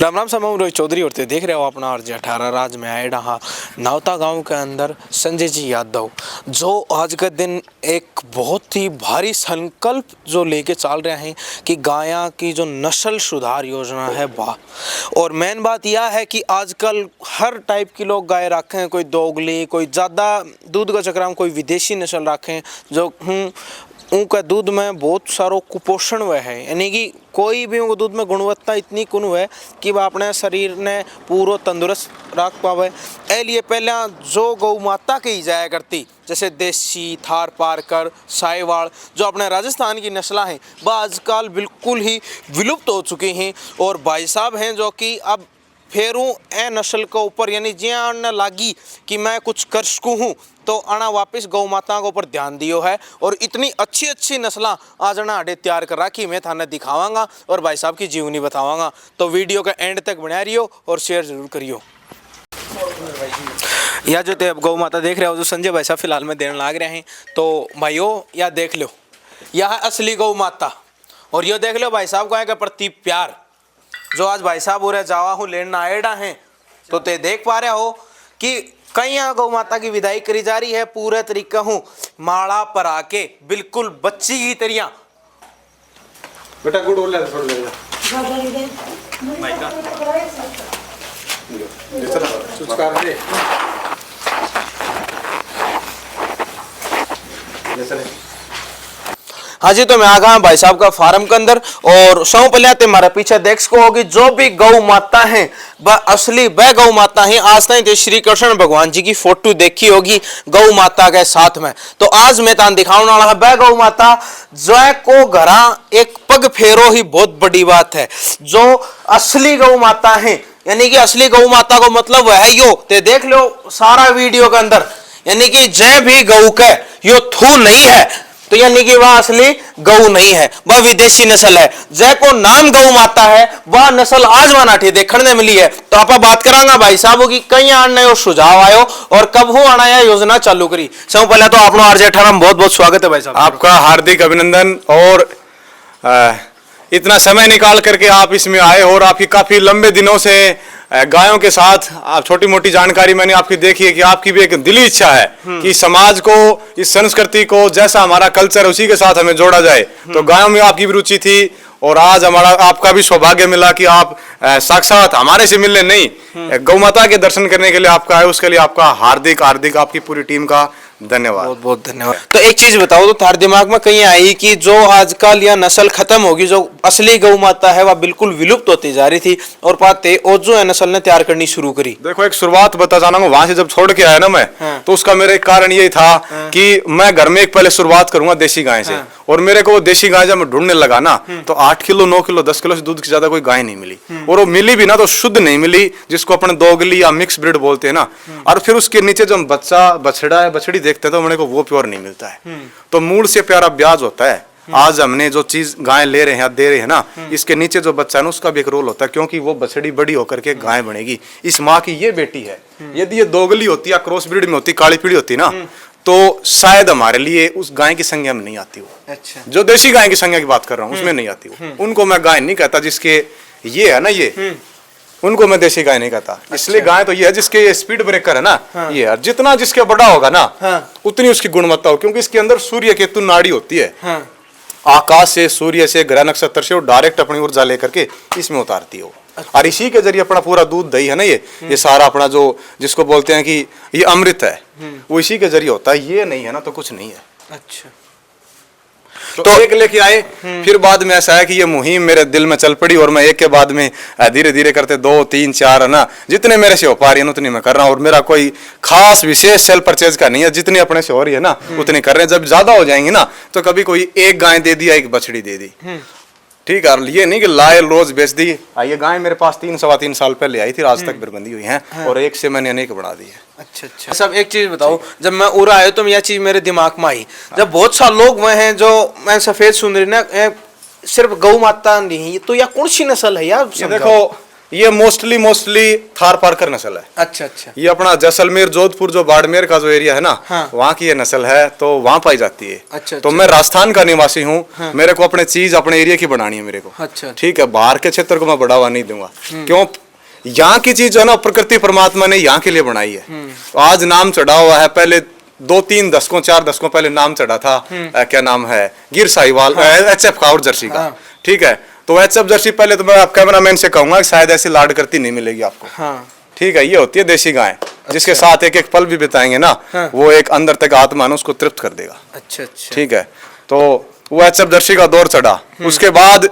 राम राम समूह रोहित चौधरी और देख रहे हो अपना अर्ज 18 राज्य में आए रहा नावता गांव के अंदर संजय जी यादव जो आज के दिन एक बहुत ही भारी संकल्प जो लेके चल रहे हैं कि गाया की जो नस्ल सुधार योजना है वाह। और मेन बात यह है कि आजकल हर टाइप की लोग गाय रखें, कोई दोगली, कोई ज़्यादा दूध का चक्र में, कोई विदेशी नस्ल रखें जो उनका दूध में बहुत सारो कुपोषण वह है, यानी कि कोई भी उनके दूध में गुणवत्ता इतनी कुन है कि वह अपने शरीर ने पूरा तंदुरुस्त रख पावे। ए लिए पहले जो गौ माता की जाया करती जैसे देसी, थार पारकर, साहिवाल जो अपने राजस्थान की नस्लें हैं वह आजकल बिल्कुल ही विलुप्त हो चुकी हैं। और भाई साहब हैं जो कि अब फेरू ए नस्ल के ऊपर यानी ज्यान न लागी कि मैं कुछ कर सकूँ हूँ तो आना वापस गौ माता के ऊपर ध्यान दियो है। और इतनी अच्छी अच्छी नस्लें आज ना अड्डे तैयार कर रखी मैं थाने दिखावांगा और भाई साहब की जीवनी बतावांगा। तो वीडियो का एंड तक बना रहियो और शेयर जरूर करियो। या जो अब गौ माता देख रहे हो जो संजय भाई साहब फिलहाल में देने लाग रहे हैं तो भाइयों या देख लो, यह है असली गौ माता। और ये देख लो भाई साहब का प्रति प्यार जो आज भाई साहब हो रहे जावा हूँ लेना आएडा हैं तो ते देख पा रहे हो कि कई यहाँ गौ माता की विदाई करी जा रही है पूरे तरीका हूँ माला पर आके बिल्कुल बच्ची की तरह। बेटा गुड़ बोल थोड़ा देर सुस्कार दे हाँ जी, तो मैं आ गया भाई साहब का फार्म के अंदर और सौ पहले तुम्हारे पीछे देख सको होगी जो भी गौ माता है वह असली वह गौ माता है। आज तक श्री कृष्ण भगवान जी की फोटो देखी होगी गौ माता के साथ में, तो आज मैं तान दिखाने वाला है वह गौ माता जो को घरा एक पग फेरो ही बहुत बड़ी बात है। जो असली गौ माता है यानी कि असली गौ माता को मतलब वह है यो ते देख लो सारा वीडियो के अंदर, यानी कि जय भी गौ के यो थू नहीं है तो यानी कि वह असली गौ नहीं है, वह विदेशी नस्ल है। जय को नाम गौ माता है वह नस्ल आज वनाठी देखने मिली है। तो आप बात करांगा भाई साहब की कई आने सुझाव आयो और कब हो आना यह योजना चालू करी। सब पहले तो आप RJ 18 में बहुत बहुत स्वागत है भाई साहब। आपका हार्दिक अभिनंदन और इतना समय निकाल करके आप इसमें आए और आपकी काफी लंबे दिनों से गायों के साथ आप छोटी मोटी जानकारी मैंने आपकी देखी है कि आपकी भी एक दिली इच्छा है कि समाज को, इस संस्कृति को, जैसा हमारा कल्चर है उसी के साथ हमें जोड़ा जाए। तो गायों में आपकी भी रुचि थी और आज हमारा आपका भी सौभाग्य मिला कि आप साक्षात हमारे से मिलने नहीं गौ माता के दर्शन करने के लिए आपका है। उसके लिए आपका हार्दिक हार्दिक आपकी पूरी टीम का धन्यवाद, बहुत बहुत धन्यवाद। तो एक चीज बताओ तो थारे दिमाग में कहीं आई कि जो आजकल यह नस्ल खत्म होगी, जो असली गौ माता है वह बिल्कुल विलुप्त होती जा रही थी और पाते और जो है नस्ल ने तैयार करनी शुरू करी। देखो एक शुरुआत बता जाना, वहां से जब छोड़ के आया ना मैं तो उसका मेरा एक कारण यही था कि मैं घर में एक पहले शुरुआत करूंगा देसी गाय से। और मेरे को वो देशी गाय जब मैं ढूंढने लगा ना तो 8 किलो 9 किलो 10 किलो से दूध की ज्यादा कोई गाय नहीं मिली। और वो मिली भी ना तो शुद्ध नहीं मिली, जिसको अपने दोगली या मिक्स ब्रीड बोलते हैं ना। और फिर उसके नीचे जो बच्चा बछड़ा है बछड़ी देखते हैं तो मेरे को वो प्योर नहीं मिलता है। तो मूल से प्यारा ब्याज होता है। आज हमने जो चीज गाय ले रहे हैं दे रहे हैं ना, इसके नीचे जो बच्चा है ना उसका भी एक रोल होता है, क्योंकि वो बछड़ी बड़ी होकर के गाय बनेगी। इस माँ की ये बेटी है, यदि ये दोगली होती या क्रॉस ब्रीड में होती, काली पीढ़ी होती ना तो शायद हमारे लिए उस गाय की संज्ञा में नहीं आती वो। अच्छा, जो देशी गाय की संज्ञा की बात कर रहा हूँ उसमें नहीं आती वो। उनको मैं गाय नहीं कहता, जिसके ये है ना ये उनको मैं देशी गाय नहीं कहता। इसलिए गाय तो ये है जिसके ये स्पीड ब्रेकर है ना, ये है। जितना जिसके बड़ा होगा ना उतनी उसकी गुणवत्ता हो, क्योंकि इसके अंदर सूर्य केतु नाड़ी होती है। आकाश से, सूर्य से, ग्रह नक्षत्र से वो डायरेक्ट अपनी ऊर्जा लेकर के इसमें उतारती है वो। और इसी के जरिए अपना पूरा दूध दही है ना ये सारा अपना जो जिसको बोलते हैं कि ये अमृत है वो इसी के जरिए होता है। ये नहीं है ना तो कुछ नहीं है। अच्छा, तो एक लेके आए, फिर बाद में ऐसा है कि ये मुहिम मेरे दिल में चल पड़ी और मैं एक के बाद में धीरे धीरे करते 2 3 4 है ना जितने मेरे से हो पा रही है उतनी मैं कर रहा हूँ। और मेरा कोई खास विशेष सेल परचेज का नहीं है, जितनी अपने से हो रही है ना उतनी कर रहे हैं। जब ज्यादा हो जाएंगे ना तो कभी कोई एक गाय दे दी या एक बछड़ी दे दी, ठीक है। ये नहीं कि लाए रोज बेच दी। ये गाय मेरे पास 3 सवा 3 साल पहले आई थी, आज तक बंदी हुई है और एक से मैंने अनेक बढ़ा दी है। अच्छा अच्छा। सब एक चीज बताओ, जब मैं उड़ा आया तो यह चीज मेरे दिमाग में आई, जब बहुत सारे लोग वह हैं जो मैं सफेद सुंदरी ना सिर्फ गौ माता नहीं तो यह कौन सी नस्ल है यार? देखो ये मोस्टली थार पारकर नस्ल है। अच्छा अच्छा। ये अपना जैसलमेर, जोधपुर, जो बाड़मेर का जो एरिया है ना, हाँ। वहाँ की ये नस्ल है, तो वहाँ पाई जाती है। अच्छा, तो अच्छा। मैं राजस्थान का निवासी हूँ। हाँ। मेरे को अपने चीज अपने एरिया की बनानी है मेरे को। अच्छा। ठीक है, बाहर के क्षेत्र को मैं बढ़ावा नहीं दूंगा। क्यों? यहाँ की चीज जो है ना, प्रकृति परमात्मा ने यहाँ के लिए बनाई है। तो आज नाम चढ़ा हुआ है, पहले 2-3 दशकों 4 दशकों पहले नाम चढ़ा था क्या नाम है, गिर साहिवाल, HF का और जर्सी का। हाँ। ठीक है, तो HF जर्सी पहले तो मैं आप कैमरामैन से कहूंगा कि शायद ऐसी लाड करती नहीं मिलेगी आपको। हाँ। ठीक है, ये होती है देशी गाय, जिसके साथ एक एक पल भी बिताएंगे ना, हाँ। वो एक अंदर तक आत्मा है उसको तृप्त कर देगा। अच्छा अच्छा। ठीक है, तो वो HF जर्सी का दौर चढ़ा। उसके बाद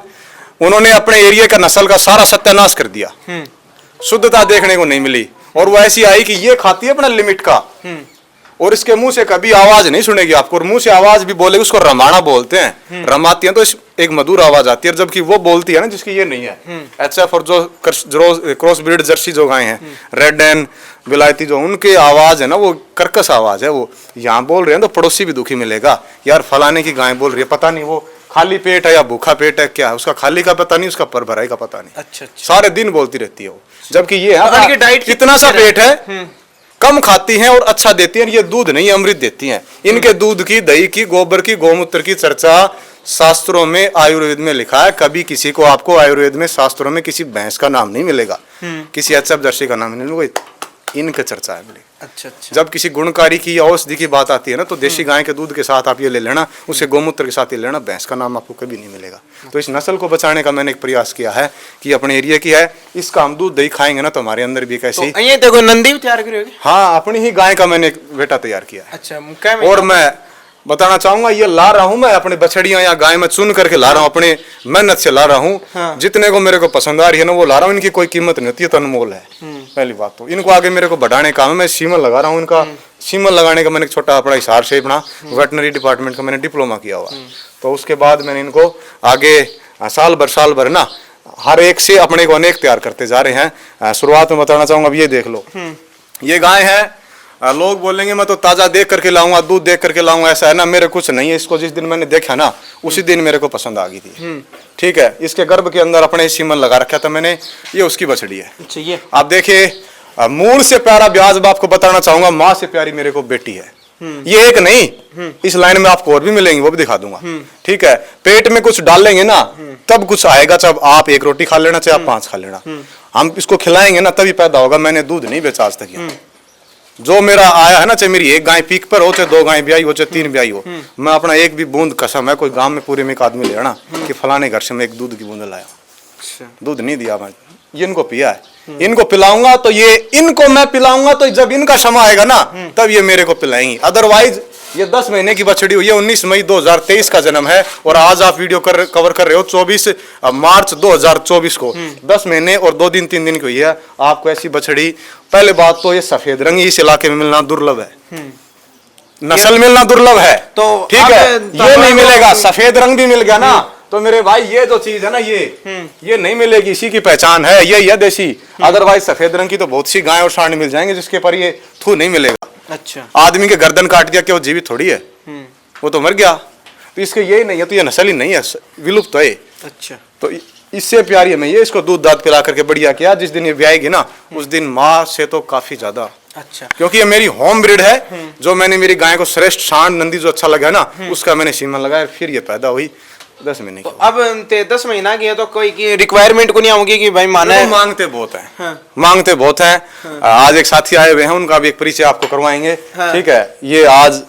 उन्होंने अपने एरिया का नस्ल का सारा सत्यानाश कर दिया। शुद्धता देखने को नहीं मिली, और वो ऐसी आई कि ये खाती है अपना लिमिट का, और इसके मुंह से कभी आवाज नहीं सुनेगी आपको, और मुंह से आवाज भी बोलेगी, उसको रमाना बोलते हैं। रमाती है तो एक मधुर आवाज आती है, जबकि वो बोलती है ना जिसकी ये नहीं है। HF और जो क्रॉस ब्रीड जर्सी जो गाय हैं, रेड एंड विलायती, जो उनकी आवाज है ना, वो कर्कश आवाज है। वो यहाँ बोल रहे हैं तो पड़ोसी भी दुखी मिलेगा, यार फलाने की गाय बोल रही है, पता नहीं वो खाली पेट है या भूखा पेट है, क्या है उसका, खाली का पता नहीं, उसका पर भराई का पता नहीं। अच्छा अच्छा। सारे दिन बोलती रहती है वो, जबकि ये तो इनकी डाइट कितना सा पेट है, कम खाती हैं और अच्छा देती हैं। ये दूध नहीं अमृत देती हैं। इनके दूध की, दही की, गोबर की, गौमूत्र की चर्चा शास्त्रों में, आयुर्वेद में लिखा है। कभी किसी को आपको आयुर्वेद में, शास्त्रों में किसी भैंस का नाम नहीं मिलेगा, किसी HF जर्सी का नाम नहीं मिलेगा, इनका चर्चा है मिलेगी। अच्छा अच्छा। जब किसी गुणकारी की या औषधि की बात आती है ना, तो देशी गाय के दूध के साथ आप ये ले लेना, उसे गौमूत्र के साथ ये लेना, भैंस का नाम आपको कभी नहीं मिलेगा। तो इस नस्ल को बचाने का मैंने एक प्रयास किया है कि अपने एरिया की है, इसका हम दूध दही खाएंगे ना, तो हमारे अंदर भी कैसी। तो ये देखो नंदी भी तैयार करी होगी। हाँ, अपनी ही गाय का मैंने एक बेटा तैयार किया है। अच्छा, क्या में? और मैं बताना चाहूंगा, ये ला रहा हूं मैं अपने बछड़ियां या गाय में चुन करके ला रहा हूं, अपने मेहनत से ला रहा हूं। हाँ। जितने को मेरे को पसंद आ रही है ना, वो ला रहा हूं। इनकी कोई कीमत नहीं होती है, तो अनमोल है। पहली बात तो इनको आगे मेरे को बढ़ाने का है। मैं सीमन लगा रहा हूँ इनका। सीमन लगाने का मैंने एक छोटा अपना हिसार से अपना वेटनरी डिपार्टमेंट का मैंने डिप्लोमा किया हुआ। तो उसके बाद मैंने इनको आगे साल भर ना हर एक से अपने को अनेक तैयार करते जा रहे हैं। शुरुआत में बताना चाहूंगा, अब ये देख लो, ये गाय है। लोग बोलेंगे मैं तो ताजा देख करके लाऊंगा, दूध देख करके लाऊंगा, ऐसा है ना, मेरे कुछ नहीं है। इसको जिस दिन मैंने देखा ना, उसी दिन मेरे को पसंद आ गई थी। ठीक है, इसके गर्भ के अंदर अपने सीमन लगा रखा था मैंने, ये उसकी बछड़ी है। अच्छा, ये आप देखिए, मूल से प्यारा ब्याज आपको बताना चाहूंगा, माँ से प्यारी मेरे को बेटी है। ये एक नहीं, इस लाइन में आपको और भी मिलेंगे, वो भी दिखा दूंगा। ठीक है, पेट में कुछ डालेंगे ना, तब कुछ आएगा। चाहे आप 1 रोटी खा लेना, चाहे आप 5 खा लेना, हम इसको खिलाएंगे ना, तभी पैदा होगा। मैंने दूध नहीं बेचा आज तक। जो मेरा आया है ना, चाहे मेरी 1 गाय पीक पर हो, चाहे 2 गाय ब्याई हो, चाहे 3 ब्याई हो, मैं अपना एक भी बूंद कसम है, कोई गांव में पूरे में एक आदमी ले आना कि फलाने घर से मैं एक दूध की बूंद लाया, दूध नहीं दिया मैं, ये इनको पिया है। इनको पिलाऊंगा तो ये, इनको मैं पिलाऊंगा तो जब इनका समय आएगा ना, तब ये मेरे को पिलाएंगी। अदरवाइज ये 10 महीने की बछड़ी हुई है, 19 मई 2023 का जन्म है, और आज आप वीडियो कवर कर रहे हो 24 मार्च 2024 को। 10 महीने और 2 दिन 3 दिन की हुई है। आपको ऐसी बछड़ी, पहले बात तो ये सफेद रंग इस इलाके में मिलना दुर्लभ है, नस्ल मिलना दुर्लभ है। तो ठीक है, ये नहीं मिलेगा। सफेद रंग भी मिल गया ना, तो मेरे भाई ये जो चीज है ना, ये नहीं मिलेगी, इसी की पहचान है, ये देशी। अदरवाइज सफेद रंग की तो बहुत सी गाय और सांड मिल जाएंगे, जिसके पर ये थू नहीं मिलेगा। अच्छा, आदमी के गर्दन काट दिया कि वो जीवित थोड़ी है, वो तो मर गया। तो इसके यही नहीं है, तो ये नस्ल ही नहीं है, विलुप्त है। अच्छा, तो इससे प्यारी है मैं ये, इसको दूध दाद पिला करके बढ़िया किया। जिस दिन ये ब्याएगी ना, उस दिन माँ से तो काफी ज्यादा, अच्छा, क्योंकि ये मेरी होम ब्रीड है। जो मैंने मेरी गाय को श्रेष्ठ सांड नंदी जो अच्छा लगा ना, उसका मैंने सीमन लगाया, फिर ये पैदा हुई 10 महीने की। अब 10 महीना की है, तो कोई की रिक्वायरमेंट को नहीं होगी कि भाई माना है? मांगते बहुत हैं। हाँ। मांगते बहुत हैं। आज एक साथी आए हुए हैं, उनका भी एक परिचय आपको करवाएंगे। हाँ। ठीक है, ये आज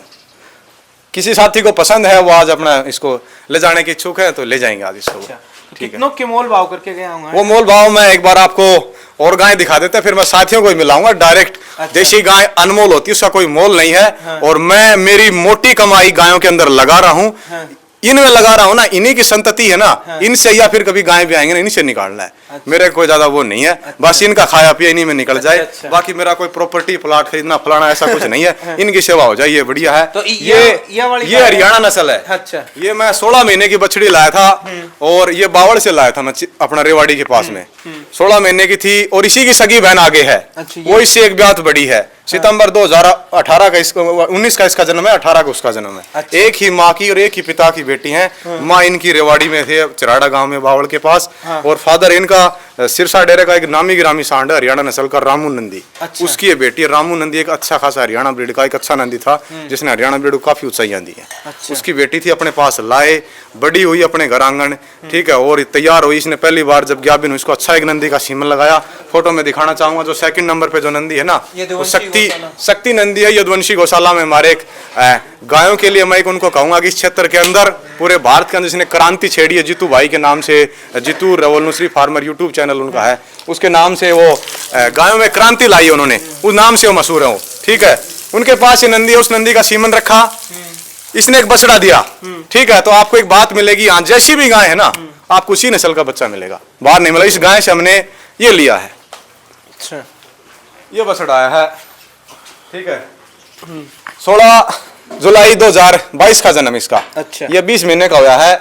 किसी साथी को पसंद है, वो आज अपना इसको ले जाने की इच्छुक है, तो ले जाएंगे आज इसको। अच्छा, कितनों के मोल भाव करके गया हूँ? वो मोल भाव मैं एक बार आपको और गाय दिखा देते हैं, फिर मैं साथियों को ही मिलाऊंगा डायरेक्ट। अच्छा। देशी गाय अनमोल होती है, उसका कोई मोल नहीं है। हाँ। और मैं मेरी मोटी कमाई गायों के अंदर लगा रहा हूँ। हाँ। इनमें लगा रहा हूँ ना, इन्हीं की संतति है ना। हाँ। इनसे या फिर कभी गाय भी आएंगे ना, इन्हीं से निकालना है। अच्छा। मेरे कोई ज्यादा वो नहीं है। अच्छा। बस इनका खाया पिया इन्हीं में निकल जाए। अच्छा। बाकी मेरा कोई प्रॉपर्टी प्लॉट खरीदना फलाना ऐसा कुछ नहीं है। इनकी सेवा हो जाए, ये बढ़िया है। तो ये हरियाणा नस्ल है। अच्छा, ये मैं 16 महीने की बछड़ी लाया था, और ये बावड़ से लाया था मैं अपना रेवाड़ी के पास में। 16 महीने की थी, और इसी की सगी बहन आगे है। अच्छा, वो इससे एक ब्यात बड़ी है। सितंबर 2018 का इसका 19 का इसका जन्म है, 18 का उसका जन्म है। अच्छा। एक ही माँ की और एक ही पिता की बेटी हैं। माँ इनकी रेवाड़ी में थे, चिराड़ा गांव में बावड़ के पास, और फादर इनका सिरसा डेरे का एक नामी गिरामी सांड है हरियाणा नस्ल का रामू नंदी। अच्छा। उसकी ये बेटी है रामू नंदी, एक अच्छा खासा हरियाणा ब्रीड का एक अच्छा नंदी था जिसने हरियाणा ब्रीड को काफी ऊंचाइयां दी है। अच्छा। उसकी बेटी थी, अपने पास लाए, बड़ी हुई अपने घर आंगन, ठीक है, और तैयार हुई। इसने पहली बार जब ग्याबिन हुई इसको अच्छा एक नंदी का सीमन लगाया। फोटो में दिखाना चाहूंगा, जो सेकंड नंबर पे जो नंदी है ना, वो शक्ति नंदी है। यदुवंशी गौशाला में हमारे एक गायों के लिए मैं उनको कहूंगा कि इस क्षेत्र के अंदर पूरे भारत के अंदर जिसने क्रांति छेड़ी है, जीतू भाई के नाम से, Jitu revolutionary farmer YouTube channel उनका है, उसके नाम से वो गायों में क्रांति लाई है उन्होंने, उस नाम से वो मशहूर है वो, ठीक है। उनके पास ये नंदी है, उस नंदी का सीमन रखा, इसने एक बछड़ा दिया, ठीक है। तो आपको एक बात मिलेगी, यहाँ जैसी भी गाय है ना, आपको उसी नस्ल का बच्चा मिलेगा, बाहर नहीं मिला। इस गाय से हमने ये लिया है, अच्छा, ये बछड़ा आया है, ठीक है। 16 जुलाई 2022 का जन्म इसका। अच्छा। ये 20 महीने का हुआ है,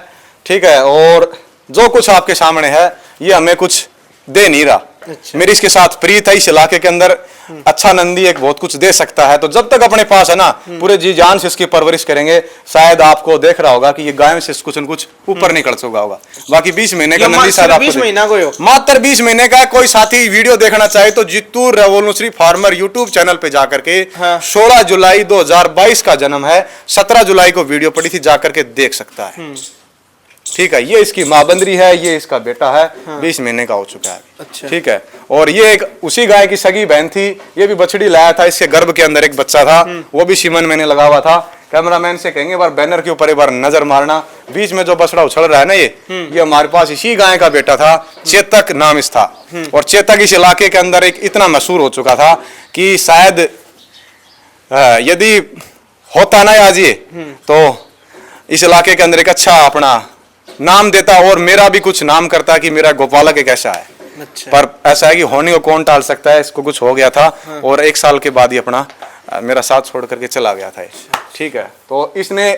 ठीक है। और जो कुछ आपके सामने है ये हमें कुछ दे नहीं रहा। अच्छा। मेरी इसके साथ प्रीत है, इस इलाके के अंदर अच्छा नंदी एक बहुत कुछ दे सकता है। तो जब तक अपने पास है ना, पूरे जी जान से इसकी परवरिश करेंगे। शायद आपको देख रहा होगा कि ये गायों से कुछ न कुछ ऊपर निकल चुका होगा। बाकी 20 महीने का नंदी शायद आपको 20 महीना को हो। मात्र 20 महीने का। कोई साथी वीडियो देखना चाहे तो Jitu revolutionary farmer YouTube channel पे जाकर के, हाँ। 16 जुलाई 2022 का जन्म है, 17 जुलाई को वीडियो पड़ी थी, जाकर के देख सकता है, ठीक है। ये इसकी माँ बंदरी है, ये इसका बेटा है, 20 महीने का हो चुका है, अच्छा। ठीक है। और ये एक उसी गाय की सगी बहन थी, ये भी बछड़ी लाया था, इसके गर्भ के अंदर एक बच्चा था, वो भी सीमन मैंने लगा हुआ था। कैमरामैन से कहेंगे बार बैनर के ऊपर एक बार नजर मारना, बीच में जो बछड़ा उछल रहा है ना, ये हमारे पास इसी गाय का बेटा था, चेतक नाम इस था। और चेतक इस इलाके के अंदर एक इतना मशहूर हो चुका था कि शायद यदि होता ना आज ये, तो इस इलाके के अंदर एक अच्छा अपना नाम देता और मेरा भी कुछ नाम करता कि मेरा गोपालक एक ऐसा है। अच्छा। पर ऐसा है कि होने को कौन टाल सकता है, इसको कुछ हो गया था। और 1 साल के बाद ही अपना मेरा साथ छोड़ करके चला गया था, ठीक है। तो इसने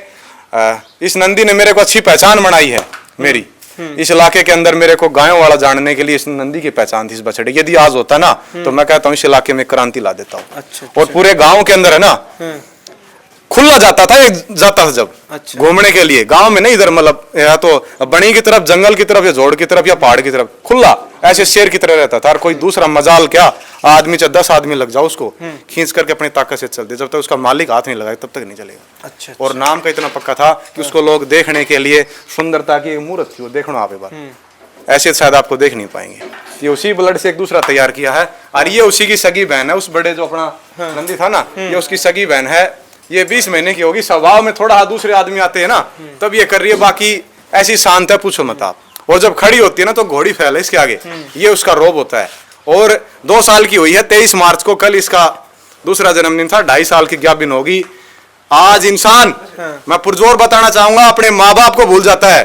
इस नंदी ने मेरे को अच्छी पहचान बनाई है मेरी इस इलाके के अंदर। मेरे को गायों वाला जानने के लिए इस नंदी की पहचान थी, इस बछड़े। यदि आज होता ना तो मैं कहता हूँ इस इलाके में क्रांति ला देता हूँ। अच्छा। और पूरे गाँव के अंदर है ना, खुला जाता था, जब अच्छा। घूमने के लिए गांव में नहीं, इधर मतलब या तो बनी की तरफ, जंगल की तरफ, या जोड़ की तरफ, या पहाड़ की तरफ, खुला ऐसे शेर की तरह रहता था। और कोई दूसरा मजाल क्या, आदमी चाहे 10 आदमी लग जाओ उसको खींच करके अपनी ताकत से चलते, जब तक उसका मालिक हाथ नहीं लगाए तब तक नहीं चलेगा। अच्छा। और नाम का इतना पक्का था कि उसको लोग देखने के लिए, सुंदरता की मूर्त थी वो, देखो आप एक बार, ऐसे शायद आपको देख नहीं पाएंगे। ये उसी ब्लड से एक दूसरा तैयार किया है, और ये उसी की सगी बहन है। उस बड़े जो अपना नंदी था ना, ये उसकी सगी बहन है। ये 20 महीने की होगी। स्वभाव में थोड़ा दूसरे आदमी आते हैं ना, तब ये कर रही है, बाकी ऐसी शांत है, पूछो मत आप। और जब खड़ी होती है ना तो घोड़ी फैले इसके आगे, ये उसका रोब होता है। और 2 साल की हुई है, 23 मार्च को, कल इसका दूसरा जन्मदिन था। 2.5 साल की ग्याबिन होगी। आज इंसान, मैं पुरजोर बताना चाहूंगा, अपने माँ बाप को भूल जाता है,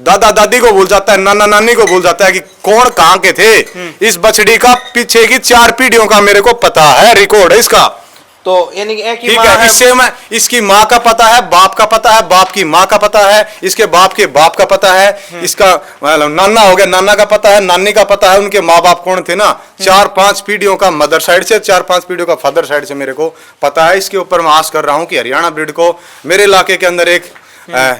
दादा दादी को भूल जाता है, नाना नानी को भूल जाता है कि कौन कहाँ के थे। इस बछड़ी का पीछे की 4 पीढ़ियों का मेरे को पता है, रिकॉर्ड है इसका। तो यानी कि एक ही ठीक माँ है, है। इससे मैं, इसकी माँ का पता है, बाप का पता है, बाप की माँ का पता है, इसके बाप के बाप का पता है, इसका नाना हो गया, नाना का पता है, नानी का पता है, उनके माँ बाप कौन थे ना, 4-5 पीढ़ियों का मदर साइड से, 4-5 पीढ़ियों का फादर साइड से मेरे को पता है। इसके ऊपर मैं आस कर रहा हूँ कि हरियाणा ब्रीड को मेरे इलाके के अंदर एक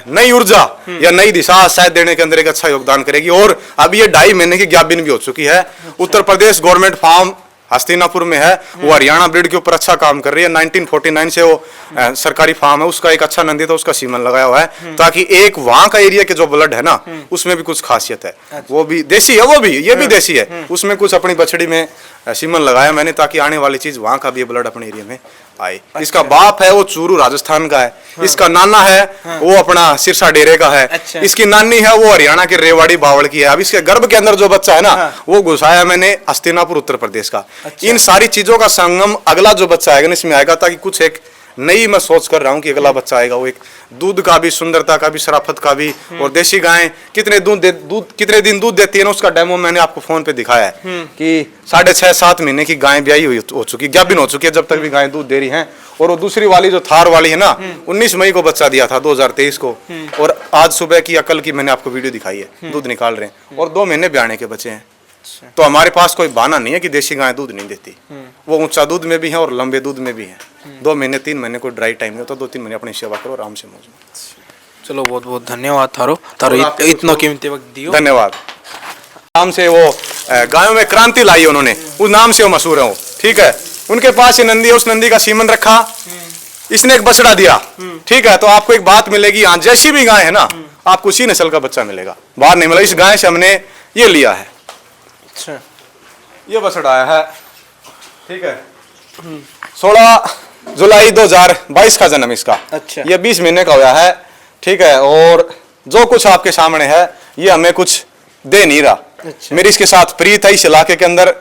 नई ऊर्जा या नई दिशा शायद देने के अंदर एक अच्छा योगदान करेगी। और अब ये 2.5 महीने की ग्याबिन भी हो चुकी है। उत्तर प्रदेश गवर्नमेंट फार्म हस्तिनापुर में है, वो हरियाणा ब्रीड के ऊपर अच्छा काम कर रही है। 1949 से वो सरकारी फार्म है, उसका एक अच्छा नंदी था, उसका सीमन लगाया हुआ है, ताकि एक वहां का एरिया के जो ब्लड है ना, उसमें भी कुछ खासियत है। वो भी देसी है, वो भी, ये भी देसी है। उसमें कुछ अपनी बछड़ी में सीमन लगाया मैंने, ताकि आने वाली चीज वहां का भी ब्लड अपने एरिया में आए। इसका बाप है वो चूरू राजस्थान का है, इसका नाना है वो अपना सिरसा डेरे का है, इसकी नानी है वो हरियाणा के रेवाड़ी बावड़ की है। अब इसके गर्भ के अंदर जो बच्चा है ना, वो घुसाया मैंने हस्तिनापुर उत्तर प्रदेश का। इन सारी चीजों का संगम अगला जो बच्चा आएगा इसमें आएगा, ताकि कुछ एक नई मैं सोच कर रहा हूँ कि अगला बच्चा आएगा वो एक दूध का भी, सुंदरता का भी, शराफत का भी। और देशी गायें कितने कितने दिन दूध देती है ना, उसका डेमो मैंने आपको फोन पे दिखाया है कि 6.5-7 महीने की गाय ब्याई हुई हो चुकी, ग्याबिन हो चुकी है, जब तक भी गायें दूध दे रही हैं। और वो दूसरी वाली जो थार वाली है ना, 19 मई को बच्चा दिया था 2023 को। और आज सुबह की या कल की मैंने आपको वीडियो दिखाई है, दूध निकाल रहे हैं और 2 महीने ब्याने के बच्चे हैं। तो हमारे पास कोई बहाना नहीं है कि देशी गाय दूध नहीं देती। वो ऊंचा दूध में भी है और लंबे दूध में भी है। 2 महीने 3 महीने कोई ड्राई टाइम नहीं होता, 2-3 महीने अपनी सेवा करो आराम से, मौज में। चलो बहुत बहुत धन्यवाद थारो इतना कीमती वक्त दियो। धन्यवाद। आराम से वो गायों में क्रांति लाई उन्होंने, उस नाम से वो मशहूर है वो, ठीक है। उनके पास ये नंदी है, उस नंदी का सीमन रखा, इसने एक बछड़ा दिया, ठीक है। तो आपको एक बात मिलेगी, हाँ जैसी भी गाय है ना, आपको उसी नस्ल का बच्चा मिलेगा, बाहर नहीं मिलेगा। इस गाय से हमने ये लिया है, अच्छा, ये बछड़ा आया है, ठीक है। 16 जुलाई 2022 का जन्म इसका, अच्छा। ये 20 महीने का हुआ है, ठीक है। और जो कुछ आपके सामने है ये हमें कुछ दे नहीं रहा, अच्छा। मेरी इसके साथ प्रीत है, इस इलाके के अंदर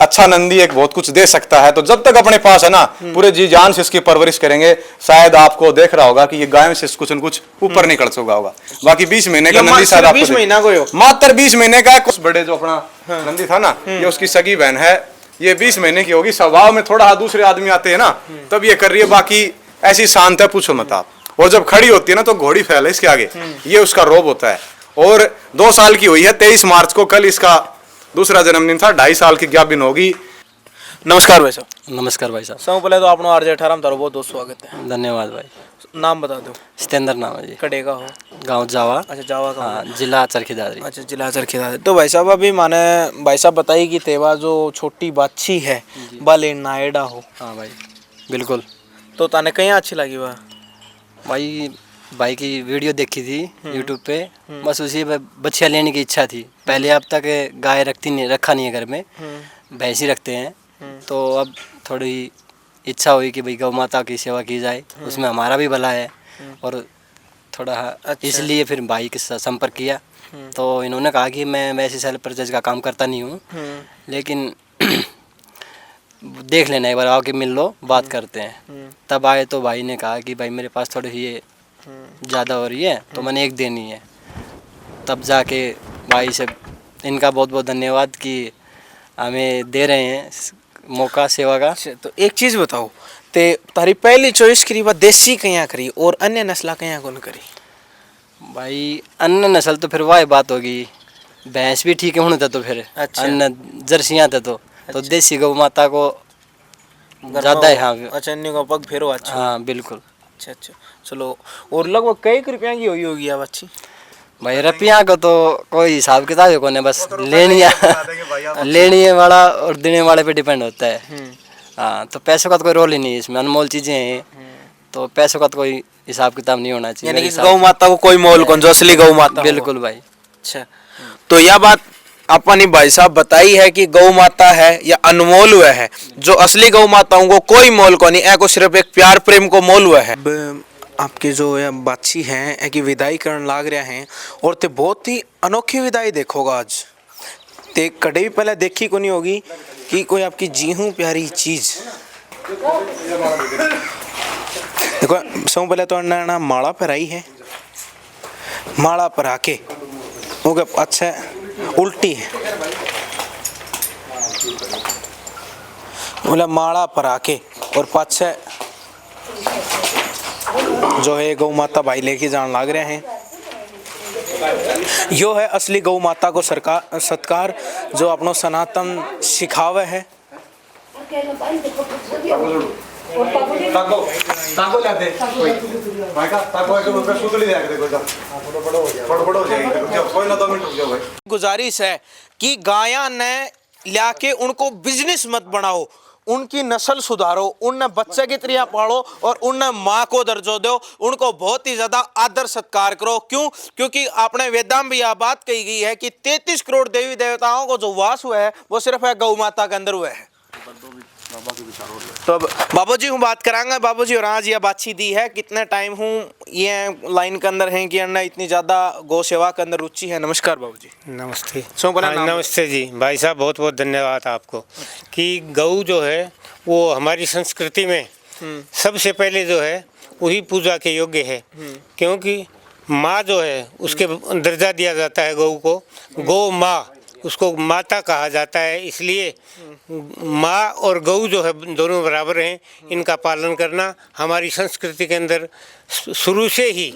अच्छा नंदी एक बहुत कुछ दे सकता है। तो जब तक अपने पास है ना, पूरे जी जान से इसकी परवरिश करेंगे। शायद आपको देख रहा होगा कि ये गाय से कुछ न कुछ ऊपर निकल चुका होगा। बाकी 20 महीने का नंदी शायद आपको 20 महीना को हो, मात्र 20 महीने का। कुछ बड़े जो अपना नंदी था ना, ये उसकी सगी बहन है, ये 20 महीने की होगी। स्वभाव में थोड़ा दूसरे आदमी आते हैं ना, तब ये कर रही है, बाकी ऐसी शांत है, पूछो मत आप। और जब खड़ी होती है ना, तो घोड़ी फैले इसके आगे, ये उसका रोब होता है। और 2 साल की हुई है, 23 मार्च को, कल इसका दूसरा जन्मदिन था। 2.5 साल की ज्ञापन होगी। नमस्कार भाई साहब। नमस्कार भाई साहब। सबसे पहले तो आपनो RJ18 में तारो बहुत बहुत स्वागत है। धन्यवाद भाई। नाम बता दो। सतेंद्र नाम है जी। कड़े का हो? गांव जावा। अच्छा, जावा का। हाँ, जिला चरखी दादरी। अच्छा, जिला चरखी दादरी। तो भाई साहब अभी माने भाई साहब बताइए कि तेवा जो छोटी बाछी है बाले नायडा हो। हाँ भाई, बिल्कुल। तो ताने कहीं अच्छी लगी वह? भाई की वीडियो देखी थी यूट्यूब पे, बस उसी पे बच्चियाँ लेने की इच्छा थी। पहले अब तक गाय रखा नहीं है घर में, भैंसी रखते हैं। तो अब थोड़ी इच्छा हुई कि भाई गौ माता की सेवा की जाए, उसमें हमारा भी भला है। और थोड़ा अच्छा। इसलिए फिर भाई के साथ संपर्क किया। तो इन्होंने कहा कि मैं वैसे सेल परचेज का काम करता नहीं हूँ, लेकिन देख लेना, एक बार आके मिल लो, बात करते हैं। तब आए तो भाई ने कहा कि भाई मेरे पास थोड़ी ये ज़्यादा हो रही है, तो मैंने एक देनी है। तब जाके भाई से इनका बहुत बहुत धन्यवाद कि हमें दे रहे हैं मौका सेवा का। तो एक चीज़ बताओ, ते तारी पहली चॉइस करी वह देसी कहीं करी और अन्य नस्ला कहीं कौन करी? भाई अन्य नस्ल तो फिर वही बात होगी, भैंस भी ठीक है होने था, तो फिर अच्छा। अन्य जर्सियाँ थे तो देसी गौ माता को ज़्यादा है। हाँ। अच्छा, अन्य को पग फेरो। अच्छा। हाँ बिल्कुल। अच्छा अच्छा, चलो। और लगभग कई रुपया की हुई होगी अब अच्छी? भाई रुपया को तो कोई हिसाब किताब है कोने, बस लेनी है वाला और देने वाले पे डिपेंड होता है। हाँ, तो पैसों का तो कोई रोल ही नहीं है इसमें, अनमोल चीज़ें हैं, तो पैसों का तो कोई हिसाब किताब नहीं होना चाहिए। यानी कि गौ माता को कोई मोल कौन, जो असली गौ माता? बिल्कुल भाई। अच्छा, तो यह बात अपनी भाई साहब बताई है कि गौ माता है या अनमोल हुआ है, जो असली गौ माताओं को कोई मोल को नहीं, को सिर्फ एक प्यार प्रेम को मोल हुआ है। आपके जो बाछी हैं की विदाई करने लाग रहे हैं, और ते बहुत ही अनोखी विदाई देखोगा आज। ते कड़े भी पहले देखी को नहीं होगी कि कोई आपकी जी हूँ प्यारी चीज। देखो, सब पहले तो अन्ना माला पहराई है, माला पहरा के ओके, अच्छा उल्टी है, बोला माला पहरा के, और पाछे जो है गौ माता भाई लेके जान लाग रहे हैं। यो है असली गौ माता को सरकार सत्कार, जो अपनो सनातन सिखावे है। गुजारिश है कि गाया ने लाके उनको बिजनेस मत बनाओ, उनकी नस्ल सुधारो, उनने बच्चे की तरह पालो और उनने माँ को दर्जो दो, उनको बहुत ही ज्यादा आदर सत्कार करो। क्यों? क्योंकि आपने वेदां में भी यह बात कही गई है कि 33 करोड़ देवी देवताओं को जो वास हुआ है वो सिर्फ है गौ माता के अंदर हुआ है। तो अब बाबू जी हूँ बात करांगा। बाबू जी, और आज यह बातचीत दी है, कितने टाइम हूँ ये लाइन के अंदर हैं कि अन्ना इतनी ज़्यादा गौ सेवा के अंदर रुचि है? नमस्कार बाबू जी। नमस्ते। हाँ, नमस्ते जी भाई साहब, बहुत बहुत धन्यवाद आपको कि गऊ जो है वो हमारी संस्कृति में सबसे पहले जो है वही पूजा के योग्य है, क्योंकि माँ जो है उसके दर्जा दिया जाता है गऊ को, गौ माँ, उसको माता कहा जाता है। इसलिए माँ और गऊ जो है दोनों बराबर हैं, इनका पालन करना हमारी संस्कृति के अंदर शुरू से ही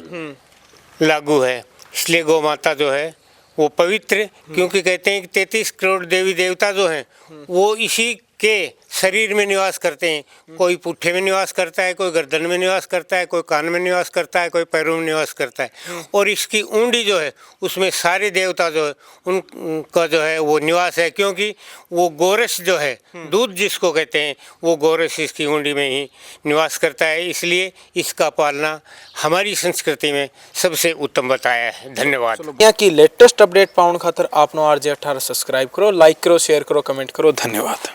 लागू है। इसलिए गौ माता जो है वो पवित्र, क्योंकि कहते हैं कि 33 करोड़ देवी देवता जो हैं वो इसी के शरीर में निवास करते हैं। कोई पुट्ठे में निवास करता है, कोई गर्दन में निवास करता है, कोई कान में निवास करता है, कोई पैरों में निवास करता है। और इसकी ऊंडी जो है उसमें सारे देवता जो है उनका जो है वो निवास है, क्योंकि वो गोरस जो है दूध जिसको कहते हैं वो गोरस इसकी ऊंडी में ही निवास करता है। इसलिए इसका पालना हमारी संस्कृति में सबसे उत्तम बताया है। धन्यवाद। यहाँ की लेटेस्ट अपडेट पाउन खातर आपनो RJ 18 सब्सक्राइब करो, लाइक करो, शेयर करो, कमेंट करो। धन्यवाद।